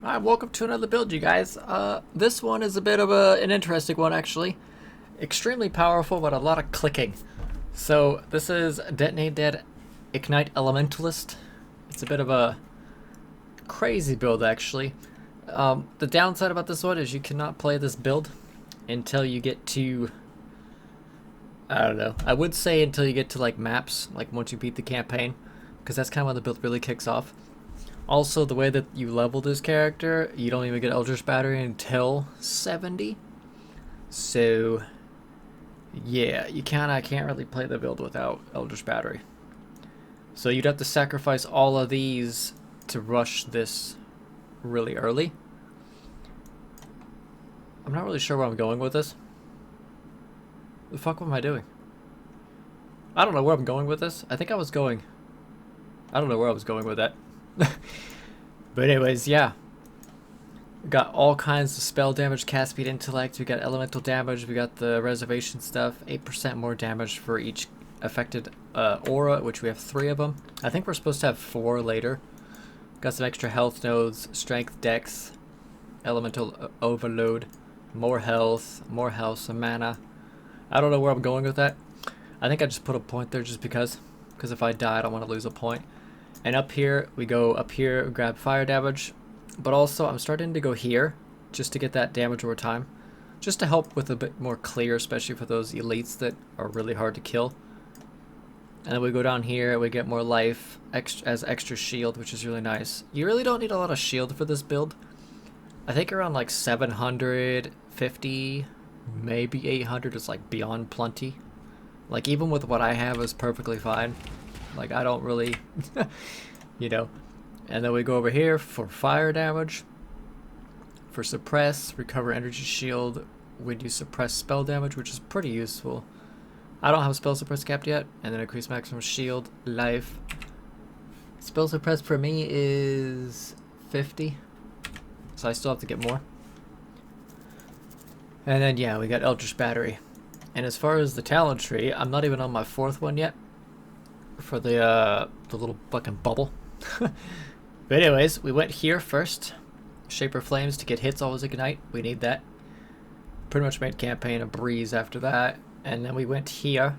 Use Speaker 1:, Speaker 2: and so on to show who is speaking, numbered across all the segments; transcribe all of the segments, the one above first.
Speaker 1: Alright, welcome to another build, you guys. This one is a bit of an interesting one, actually. Extremely powerful, but a lot of clicking. So, this is Detonate Dead Ignite Elementalist. It's a bit of a crazy build, actually. The downside about this one is you cannot play this build until you get to... I don't know. I would say until you get to, like, maps, like once you beat the campaign. Because that's kind of when the build really kicks off. Also, the way that you level this character, you don't even get Eldritch Battery until 70. So, yeah, you can't really play the build without Eldritch Battery. So you'd have to sacrifice all of these to rush this really early. I'm not really sure where I'm going with this. The fuck am I doing? I don't know where I'm going with this. I think I was going... I don't know where I was going with that. But anyways, yeah. We got all kinds of spell damage, cast speed, intellect. We got elemental damage. We got the reservation stuff. 8% more damage for each affected aura, which we have 3 of them. I think we're supposed to have 4 later. Got some extra health nodes, strength, dex, elemental overload, more health, some mana. I don't know where I'm going with that. I think I just put a point there just because if I die, I don't want to lose a point. And up here, we go up here, grab fire damage. But also, I'm starting to go here, just to get that damage over time. Just to help with a bit more clear, especially for those elites that are really hard to kill. And then we go down here, we get more life as extra shield, which is really nice. You really don't need a lot of shield for this build. I think around like 750, maybe 800 is like beyond plenty. Like even with what I have is perfectly fine. Like, I don't really, you know. And then we go over here for fire damage. For suppress, recover energy shield. We do suppress spell damage, which is pretty useful. I don't have spell suppress capped yet. And then increase maximum shield, life. Spell suppress for me is 50. So I still have to get more. And then, yeah, we got Eldritch Battery. And as far as the talent tree, I'm not even on my 4th one yet. For the little fucking bubble. But anyways, we went here first. Shaper Flames to get hits always ignite. We need that. Pretty much made campaign a breeze after that. And then we went here.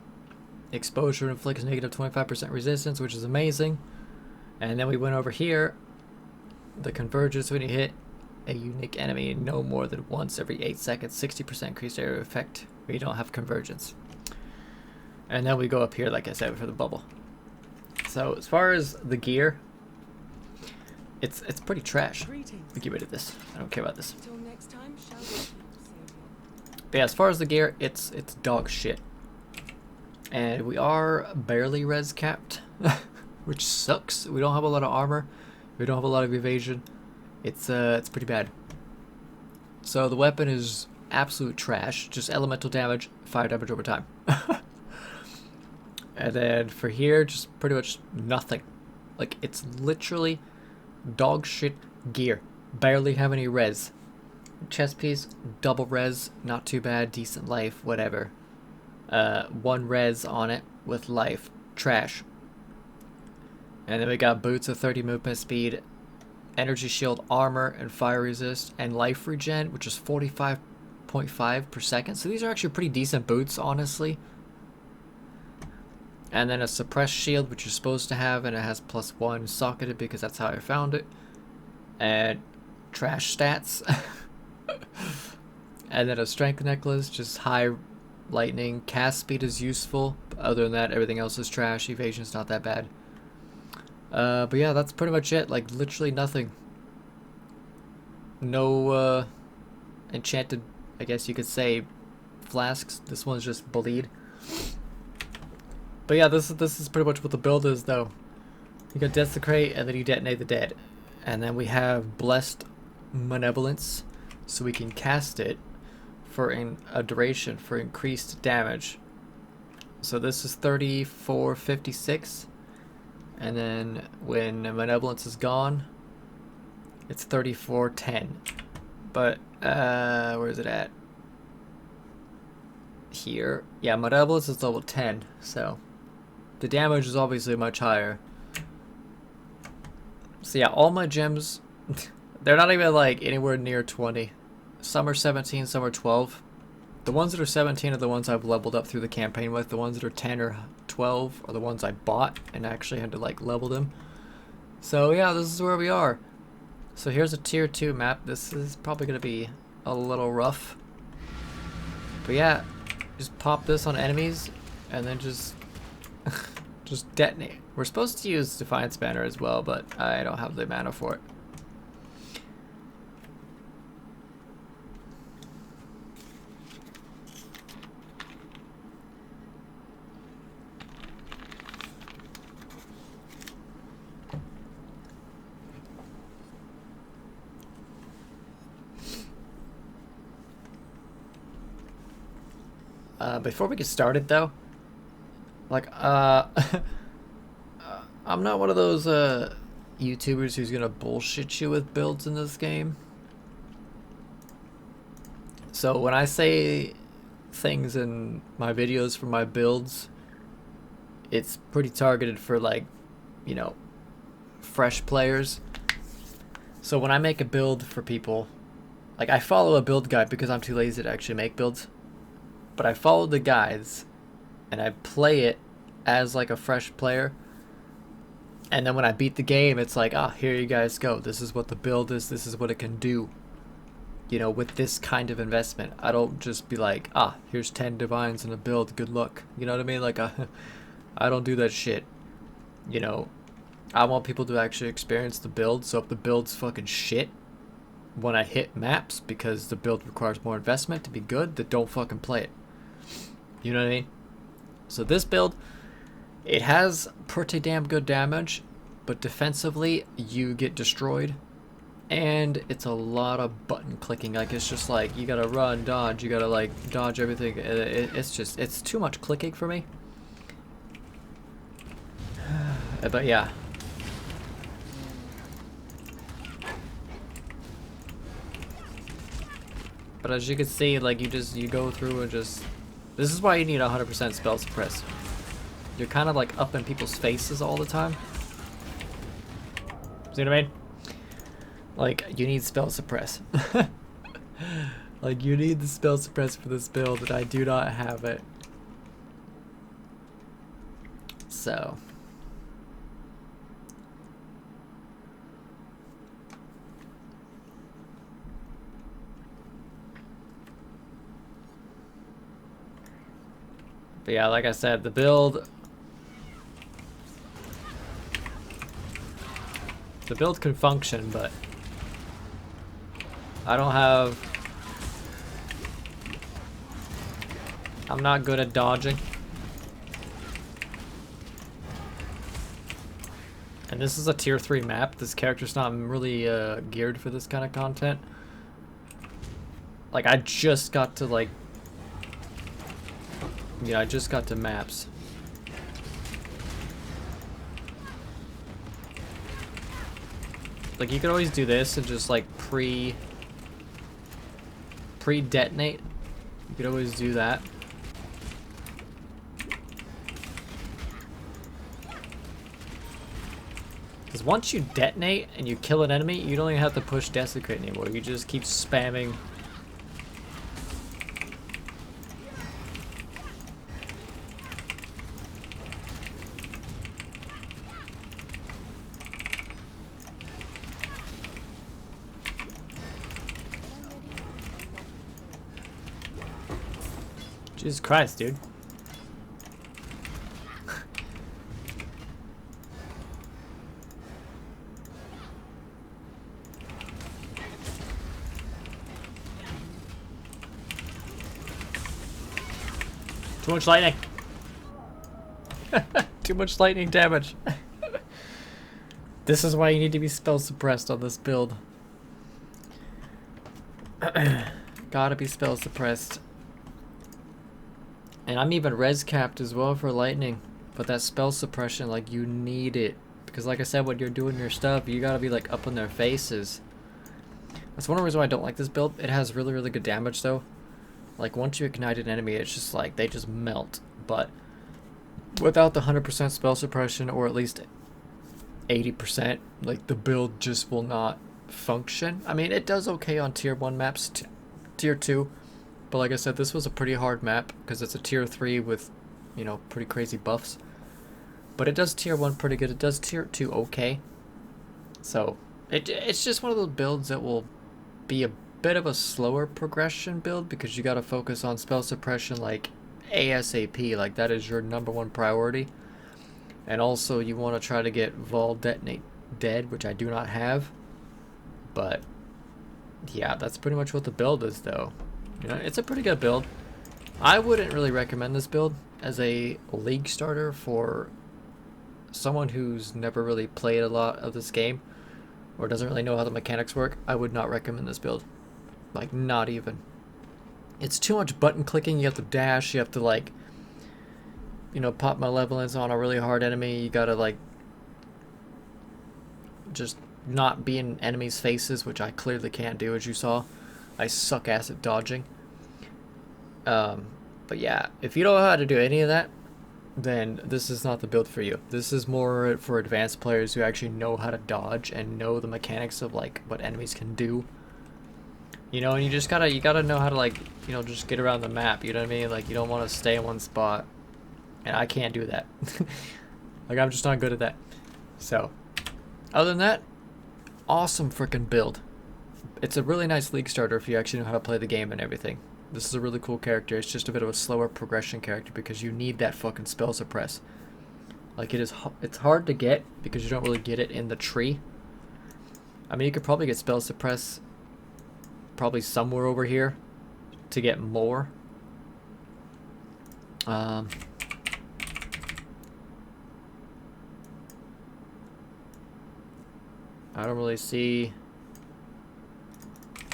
Speaker 1: Exposure inflicts negative 25% resistance, which is amazing. And then we went over here. The convergence when you hit a unique enemy no more than once every 8 seconds. 60% increased area effect when you don't have convergence. And then we go up here, like I said, for the bubble. So as far as the gear, it's pretty trash. We get rid of this. I don't care about this. But yeah, as far as the gear, it's dog shit. And we are barely res capped, which sucks. We don't have a lot of armor. We don't have a lot of evasion. It's pretty bad. So the weapon is absolute trash. Just elemental damage, fire damage over time. And then for here, just pretty much nothing. Like, it's literally dog shit gear. Barely have any res. Chest piece, double res, not too bad, decent life, whatever. 1 res on it with life. Trash. And then we got boots of 30 movement speed, energy shield, armor, and fire resist, and life regen, which is 45.5 per second. So these are actually pretty decent boots, honestly. And then a suppressed shield, which you're supposed to have, and it has +1 socketed because that's how I found it. And trash stats. And then a strength necklace, just high lightning. Cast speed is useful. But other than that, everything else is trash. Evasion's not that bad. But yeah, that's pretty much it. Like, literally nothing. No enchanted, I guess you could say, flasks. This one's just bleed. But yeah, this is pretty much what the build is, though. You got Desecrate, and then you Detonate the Dead. And then we have Blessed Malevolence, so we can cast it for a duration for increased damage. So this is 3456. And then when Malevolence is gone, it's 3410. But, where is it at? Here. Yeah, Malevolence is level 10, so... the damage is obviously much higher. So yeah, all my gems They're not even like anywhere near 20. Some are 17, some are 12. The ones that are 17 are the ones I've leveled up through the campaign with. The ones that are 10 or 12 are the ones I bought and actually had to like level them. So yeah, this is where we are. So here's a tier 2 map. This is probably going to be a little rough. But yeah, just pop this on enemies and then just just detonate. We're supposed to use Defiance Banner as well, but I don't have the mana for it. Before we get started though, like, I'm not one of those, YouTubers who's gonna bullshit you with builds in this game. So when I say things in my videos for my builds, it's pretty targeted for like, you know, fresh players. So when I make a build for people, like I follow a build guide because I'm too lazy to actually make builds. But I follow the guides and I play it as like a fresh player. And then when I beat the game, it's like, ah, here you guys go. This is what the build is. This is what it can do. You know, with this kind of investment. I don't just be like, ah, here's 10 divines in a build. Good luck. You know what I mean? Like, I don't do that shit. You know, I want people to actually experience the build. So if the build's fucking shit, when I hit maps, because the build requires more investment to be good, then don't fucking play it. You know what I mean? So this build, it has pretty damn good damage, but defensively you get destroyed, and it's a lot of button clicking. Like, it's just like you gotta run, dodge, you gotta like dodge everything. It's too much clicking for me. But yeah. But as you can see, like, you go through and just... This is why you need 100% spell suppress. You're kind of like up in people's faces all the time. See what I mean? Like, you need spell suppress. Like, you need the spell suppress for this build, and I do not have it. So... But yeah, like I said, the build can function, but I don't have... I'm not good at dodging. And this is a tier 3 map. This character's not really geared for this kind of content. Like, I just got to, like... Yeah, I just got to maps. Like, you could always do this and just like pre-detonate. You could always do that. Because once you detonate and you kill an enemy, you don't even have to push desecrate anymore. You just keep spamming. Jesus Christ, dude. Too much lightning. Too much lightning damage. This is why you need to be spell suppressed on this build. Gotta be spell suppressed. And I'm even res capped as well for lightning. But that spell suppression, like, you need it. Because like I said, when you're doing your stuff, you gotta be like up in their faces. That's one of the reasons why I don't like this build. It has really, really good damage though. Like, once you ignite an enemy, it's just like, they just melt. But without the 100% spell suppression, or at least 80%, like, the build just will not function. I mean, it does okay on tier 1 maps, tier 2, but like I said, this was a pretty hard map because it's a tier 3 with, you know, pretty crazy buffs. But it does tier 1 pretty good. It does tier 2 okay. So it's just one of those builds that will be a bit of a slower progression build because you got to focus on spell suppression like ASAP. Like that is your #1 priority. And also you want to try to get Vol Detonate dead, which I do not have. But yeah, that's pretty much what the build is though. You know, it's a pretty good build. I wouldn't really recommend this build as a league starter for someone who's never really played a lot of this game or doesn't really know how the mechanics work. I would not recommend this build. Like, not even. It's too much button clicking. You have to dash. You have to, like, you know, pop Malevolence on a really hard enemy. You gotta, like, just not be in enemies' faces, which I clearly can't do, as you saw. I suck ass at dodging. But yeah, if you don't know how to do any of that, then this is not the build for you. This is more for advanced players who actually know how to dodge and know the mechanics of like what enemies can do. You know, and you gotta know how to, like, you know, just get around the map, you know what I mean? Like, you don't want to stay in one spot. And I can't do that. Like, I'm just not good at that. So, other than that, awesome freaking build. It's a really nice league starter if you actually know how to play the game and everything. This is a really cool character. It's just a bit of a slower progression character because you need that fucking spell suppress. Like, it's hard to get because you don't really get it in the tree. I mean, you could probably get spell suppress probably somewhere over here to get more. I don't really see.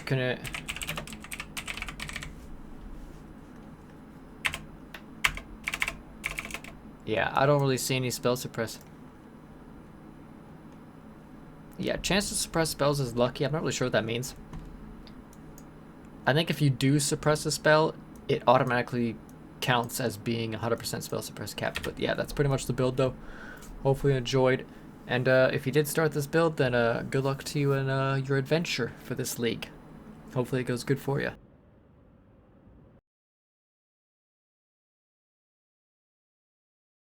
Speaker 1: Can it? Yeah, I don't really see any spell suppress. Yeah, chance to suppress spells is lucky. I'm not really sure what that means. I think if you do suppress a spell, it automatically counts as being 100% spell suppress capped. But yeah, that's pretty much the build though. Hopefully you enjoyed. And if you did start this build, then good luck to you in your adventure for this league. Hopefully it goes good for you.